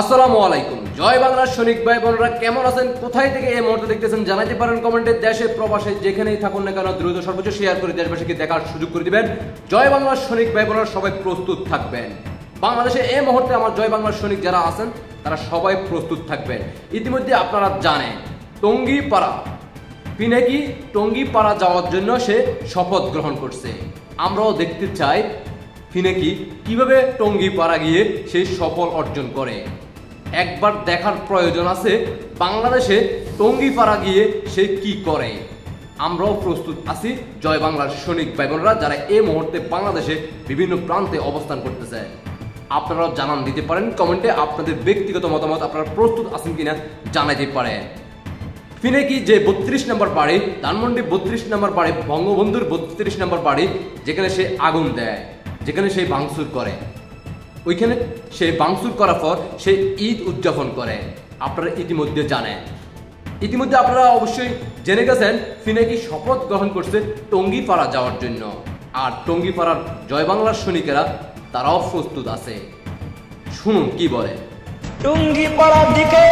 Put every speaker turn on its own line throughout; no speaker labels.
আসসালামু আলাইকুম। জয় বাংলার সৈনিক ভাই বোনেরা কেমন আছেন? কোথায় থেকে এই মুহূর্তে দেখতেছেন জানাতে পারেন কমেন্টে। দেশে প্রবাসে যেখানেই থাকুন না কেন দ্রুত সর্বোচ্চ শেয়ার করে দেশবাসীকে দেখার সুযোগ করে দিবেন। জয় বাংলার সৈনিক ভাই বোনেরা সবাই প্রস্তুত থাকবেন। বাংলাদেশে এই মুহূর্তে আমার জয় বাংলার সৈনিক যারা আছেন তারা সবাই প্রস্তুত থাকবেন। ইতিমধ্যে আপনারা জানেন টঙ্গীপাড়া পিনাকি টঙ্গীপাড়া যাওয়ার জন্য সে শপথ গ্রহণ করছে। আমরাও দেখতে চাই পিনাকি কিভাবে টঙ্গীপাড়া গিয়ে সেই সফল অর্জন করে। একবার দেখার প্রয়োজন আছে বাংলাদেশে টঙ্গীপাড়া গিয়ে সে কি করে। আমরাও প্রস্তুত আছি জয় বাংলার সৈনিক ভাই বোনেরা যারা এই মুহূর্তে বাংলাদেশে বিভিন্ন প্রান্তে অবস্থান করতেছে। আপনারাও জানান দিতে পারেন কমেন্টে আপনাদের ব্যক্তিগত মতামত, আপনারা প্রস্তুত আছেন কিনা জানাইতে পারেন। পিনাকি যে 32 নম্বর বাড়ি, ধানমন্ডি 32 নম্বর বাড়ি, বঙ্গবন্ধুর 32 নম্বর বাড়ি, যেখানে সে আগুন দেয়, যেখানে সে ভাঙচুর করে, ওইখানে সে ভাঙচুর করার পর সে ঈদ উদযাপন করে। আপনারা ইতিমধ্যে জানেন। ইতিমধ্যে আপনারা অবশ্যই জেনে গেছেন পিনাকি শপথ গ্রহণ করছে টঙ্গীপাড়া যাওয়ার জন্য। আর টঙ্গীপাড়ার জয় বাংলার সৈনিকেরা তারাও প্রস্তুত আছে। শুনুন কি বলে।
টঙ্গীপাড়ার দিকে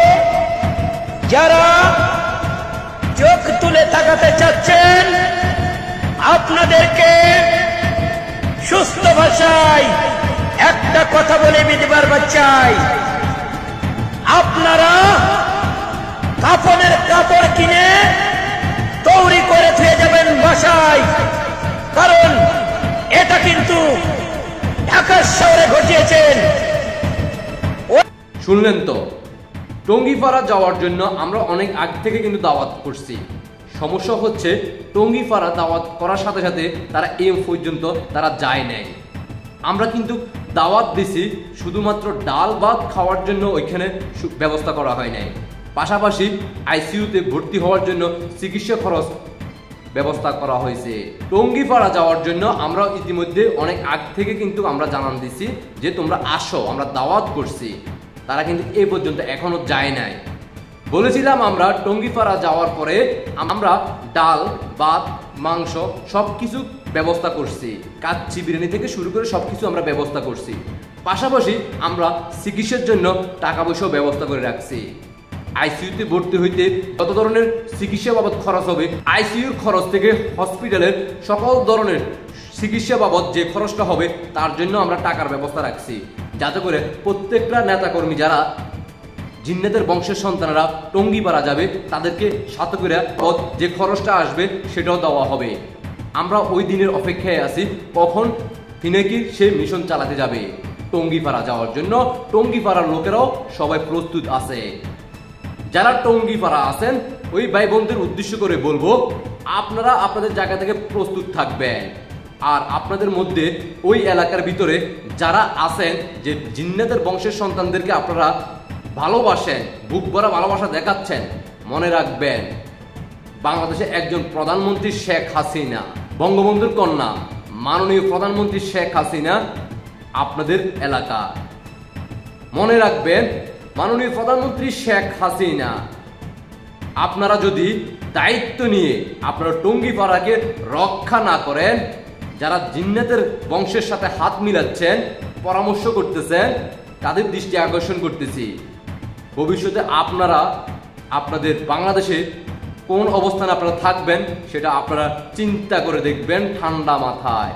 যারা চোখ তুলে তাকাতে চাচ্ছেন আপনাদেরকে সুস্থ ভাষায় একটা কথা বলে দিবার চাই, আপনারা কাফনের কাপড় কিনে তৈরি করে থুয়ে যাবেন বাসায়, কারণ এটা কিন্তু ঢাকা শহরে ঘটিয়েছেন।
শুনলেন তো, টঙ্গীপাড়া যাওয়ার জন্য আমরা অনেক আগ থেকে কিন্তু দাওয়াত করছি। সমস্যা হচ্ছে টঙ্গীপাড়া দাওয়াত করার সাথে সাথে তারা এই পর্যন্ত তারা যায় নাই। আমরা কিন্তু দাওয়াত দিছি শুধুমাত্র ডাল ভাত খাওয়ার জন্য, ওইখানে ব্যবস্থা করা হয় নাই। পাশাপাশি আইসিইউতে ভর্তি হওয়ার জন্য চিকিৎসা খরচ ব্যবস্থা করা হয়েছে। টঙ্গীপাড়া যাওয়ার জন্য আমরা ইতিমধ্যে অনেক আগ থেকে কিন্তু আমরা জানান দিছি যে তোমরা আসো, আমরা দাওয়াত করছি। তারা কিন্তু এ পর্যন্ত এখনো যায় নাই। বলেছিলাম আমরা টঙ্গীপাড়া যাওয়ার পরে আমরা ডাল ভাত মাংস সবকিছু ব্যবস্থা করছি, কাচ্চি বিরিয়ানি থেকে শুরু করে সবকিছু আমরা ব্যবস্থা করছি। পাশাপাশি আমরা চিকিৎসার জন্য টাকা পয়সাও ব্যবস্থা করে রাখছি। আইসিইউতে ভর্তি হইতে যত ধরনের চিকিৎসা বাবদ খরচ হবে, আইসিইউর খরচ থেকে হসপিটালের সকল ধরনের চিকিৎসা বাবদ যে খরচটা হবে তার জন্য আমরা টাকার ব্যবস্থা রাখছি, যাতে করে প্রত্যেকটা নেতাকর্মী যারা জিন্নাতের বংশের সন্তানরা টঙ্গীপাড়া যাবে তাদেরকে সাথে করে যে খরচটা আসবে সেটাও দেওয়া হবে। আমরা ওই দিনের অপেক্ষায় আছি কখন পিনাকি সে মিশন চালাতে যাবে টঙ্গীপাড়া যাওয়ার জন্য। টঙ্গীপাড়ার লোকেরাও সবাই প্রস্তুত আছে। যারা টঙ্গীপাড়া আছেন ওই ভাই বোনদের উদ্দেশ্য করে বলবো, আপনারা আপনাদের জায়গা থেকে প্রস্তুত থাকবেন। আর আপনাদের মধ্যে ওই এলাকার ভিতরে যারা আছেন যে জিন্নাতের বংশের সন্তানদেরকে আপনারা ভালোবাসেন, বুক ভরা ভালোবাসা দেখাচ্ছেন, মনে রাখবেন বাংলাদেশে একজন প্রধানমন্ত্রী শেখ হাসিনা, বঙ্গবন্ধুর কন্যা মাননীয় প্রধানমন্ত্রী শেখ হাসিনা আপনাদের এলাকা। মনে রাখবেন মাননীয় প্রধানমন্ত্রী শেখ হাসিনা, আপনারা যদি দায়িত্ব নিয়ে আপনারা টঙ্গীপাড়াকে রক্ষা না করেন, যারা জিন্নাতের বংশের সাথে হাত মিলাচ্ছেন, পরামর্শ করতেছেন, তাদের দৃষ্টি আকর্ষণ করতেছি। ভবিষ্যতে আপনারা আপনাদের বাংলাদেশে কোন অবস্থানে আপনারা থাকবেন সেটা আপনারা চিন্তা করে দেখবেন ঠান্ডা মাথায়।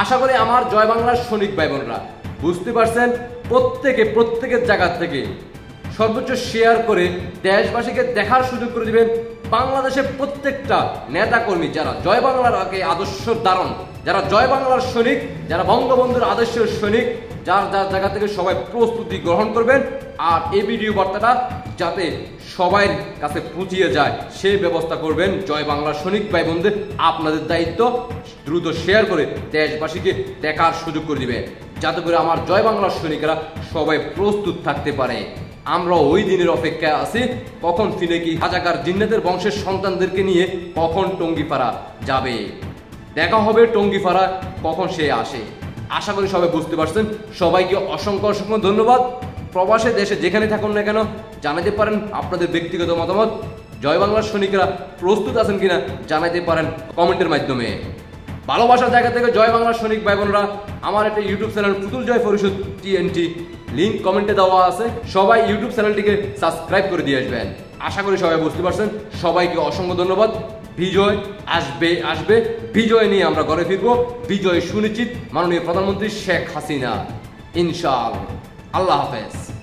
আশা করি আমার জয় বাংলার সৈনিক ভাই বোনরা বুঝতে পারছেন। প্রত্যেকের জায়গা থেকে সর্বোচ্চ শেয়ার করে দেশবাসীকে দেখার সুযোগ করে দিবেন। বাংলাদেশের প্রত্যেকটা নেতাকর্মী যারা জয় বাংলার আদর্শ ধারণ, যারা জয় বাংলার সৈনিক, যারা বঙ্গবন্ধুর আদর্শের সৈনিক, যার জায়গা থেকে সবাই প্রস্তুতি গ্রহণ করবেন। আর এই ভিডিও বার্তাটা যাতে সবাই কাছে পৌঁছিয়ে যায় সেই ব্যবস্থা করবেন জয় বাংলার সৈনিক ভাই বোনদের। আপনাদের দায়িত্ব দ্রুত শেয়ার করে দেশবাসীকে দেখার সুযোগ করে দিবেন, যাতে করে আমার জয় বাংলার সৈনিকেরা সবাই প্রস্তুত থাকতে পারে। আমরা ওই দিনের অপেক্ষায় আছি কখন পিনাকি হাজাকার জিন্নাতের বংশের সন্তানদেরকে নিয়ে কখন টঙ্গীপাড়া যাবে। দেখা হবে টঙ্গীপাড়া কখন সে আসে। আশা করি সবাই বুঝতে পারছেন। সবাইকে অসংখ্য ধন্যবাদ। প্রবাসে দেশে যেখানে থাকুন না কেন জানাতে পারেন আপনাদের ব্যক্তিগত মতামত। জয় বাংলার সৈনিকরা প্রস্তুত আছেন কিনা জানাতে পারেন কমেন্টের মাধ্যমে। ভালোবাসার জায়গা থেকে জয় বাংলার সৈনিক ভাই বোনরা, আমার একটা ইউটিউব চ্যানেল পুতুল জয় পরিষদ TNT লিংক কমেন্টে দেওয়া আছে। সবাই ইউটিউব চ্যানেলটিকে সাবস্ক্রাইব করে দিয়ে আসবেন। আশা করি সবাই বুঝতে পারছেন। সবাইকে অসংখ্য ধন্যবাদ। বিজয় আসবে আসবে, বিজয় নিয়ে আমরা ঘরে ফিরবো। বিজয় সুনিশ্চিত মাননীয় প্রধানমন্ত্রী শেখ হাসিনা, ইনশাআল্লাহ। আল্লাহ হাফেজ।